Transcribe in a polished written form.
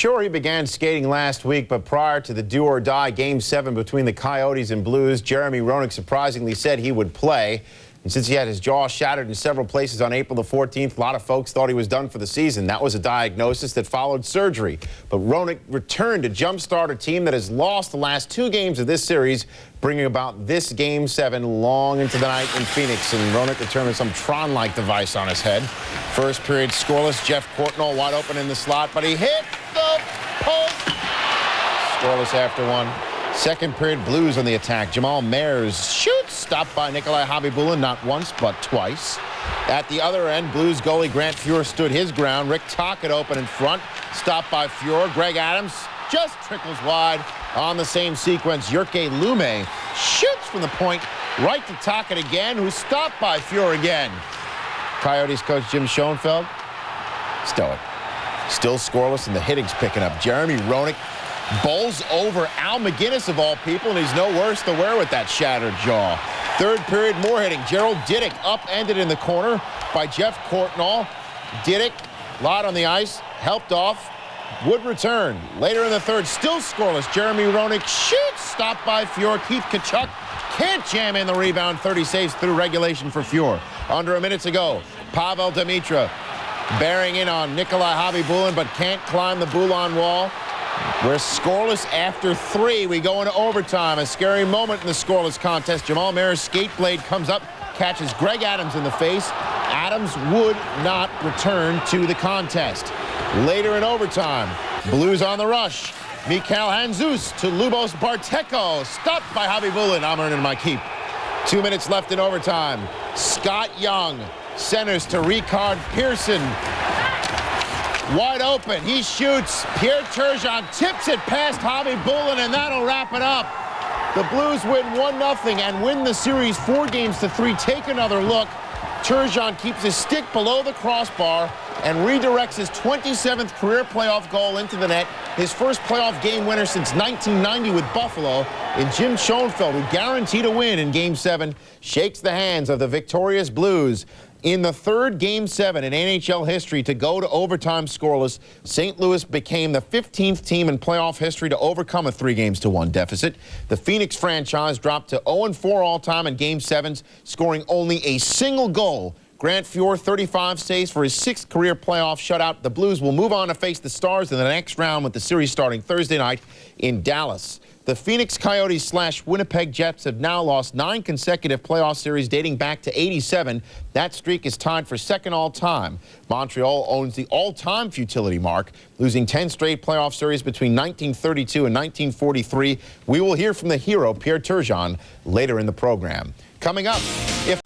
Sure, he began skating last week, but prior to the do-or-die Game 7 between the Coyotes and Blues, Jeremy Roenick surprisingly said he would play. And since he had his jaw shattered in several places on April the 14th, a lot of folks thought he was done for the season. That was a diagnosis that followed surgery. But Roenick returned to jumpstart a team that has lost the last 2 games of this series, bringing about this Game 7 long into the night in Phoenix. And Roenick determined some Tron-like device on his head. First period scoreless. Jeff Courtnall wide open in the slot, but he hit the post. Scoreless after one. Second period, Blues on the attack. Jamal Mayers shoots, stopped by Nikolai Khabibulin, not once, but twice. At the other end, Blues goalie Grant Fuhr stood his ground. Rick Tocchet open in front, stopped by Fuhr. Greg Adams just trickles wide on the same sequence. Jyrki Lumme shoots from the point right to Tocchet again, who's stopped by Fuhr again. Coyotes coach Jim Schoenfeld, stoic. Still scoreless, and the hitting's picking up. Jeremy Roenick bowls over Al McGinnis, of all people, and he's no worse to wear with that shattered jaw. Third period, more hitting. Gerald Diddick upended in the corner by Jeff Courtnall. Diddick, lot on the ice, helped off, would return. Later in the third, still scoreless. Jeremy Roenick shoots, stopped by Fuhr. Keith Tkachuk can't jam in the rebound. 30 saves through regulation for Fuhr. Under a minute to go, Pavel Demitra bearing in on Nikolai Khabibulin, but can't climb the Boulon wall. We're scoreless after 3. We go into overtime. A scary moment in the scoreless contest. Jamal Mayer's skate blade comes up, catches Greg Adams in the face. Adams would not return to the contest. Later in overtime, Blues on the rush. Mikhail Handzus to Lubos Barteko. Stopped by Khabibulin. I'm earning my keep. 2 minutes left in overtime. Scott Young centers to Ricard Pearson. Wide open, he shoots. Pierre Turgeon tips it past Khabibulin, and that'll wrap it up. The Blues win 1-0 and win the series 4-3. Take another look. Turgeon keeps his stick below the crossbar and redirects his 27th career playoff goal into the net. His first playoff game winner since 1990 with Buffalo. And Jim Schoenfeld, who guaranteed a win in Game 7, shakes the hands of the victorious Blues. In the third Game 7 in NHL history to go to overtime scoreless, St. Louis became the 15th team in playoff history to overcome a 3-1 deficit. The Phoenix franchise dropped to 0-4 all-time in Game 7s, scoring only a single goal. Grant Fuhr, 35 saves for his 6th career playoff shutout. The Blues will move on to face the Stars in the next round, with the series starting Thursday night in Dallas. The Phoenix Coyotes / Winnipeg Jets have now lost 9 consecutive playoff series dating back to '87. That streak is tied for second all-time. Montreal owns the all-time futility mark, losing 10 straight playoff series between 1932 and 1943. We will hear from the hero, Pierre Turgeon, later in the program. Coming up, if